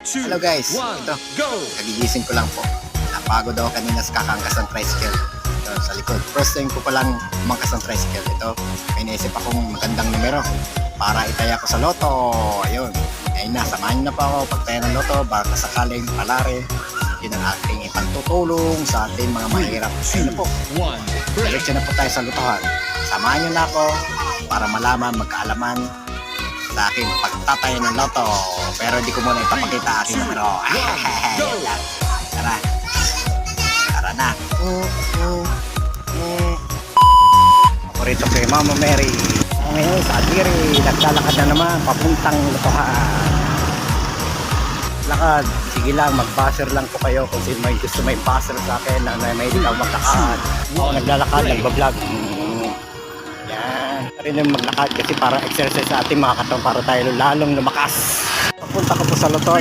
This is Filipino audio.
Hello guys, ito, nagigising ko lang po. Napagod ako kanina sa kakangkas ng tricycle. Ito, sa likod. First time ko palang umangkas ng tricycle. Ito, may naisip akong magandang numero para itaya ko sa loto. Ayun, ayun na, samahan niyo na po ako pagtaya ng loto. Baka sakaling palare. Yun ang ating ipagtutulong sa ating mga mahirap. Ayun na po, diretso na po tayo sa lotohan. Samahan niyo na ako para malaman, magkaalaman sa aking pagtatay ng loto. Pero di ko muna ipapakita aking numero. Tara. Tara na. Ako rito kay Mama Mary. Ngayon sa Adiri, naglalakad na naman papuntang lotohan. Lakad. Sige lang, mag-buzzer lang po kayo kung sino may gusto may buzzer sa akin na may ikaw maglakad. Ako naglalakad, nagbablog. Yan. Rin yung maglakad kasi para exercise sa ating mga katawan para tayo lalong lumakas. Papunta ko po sa loto,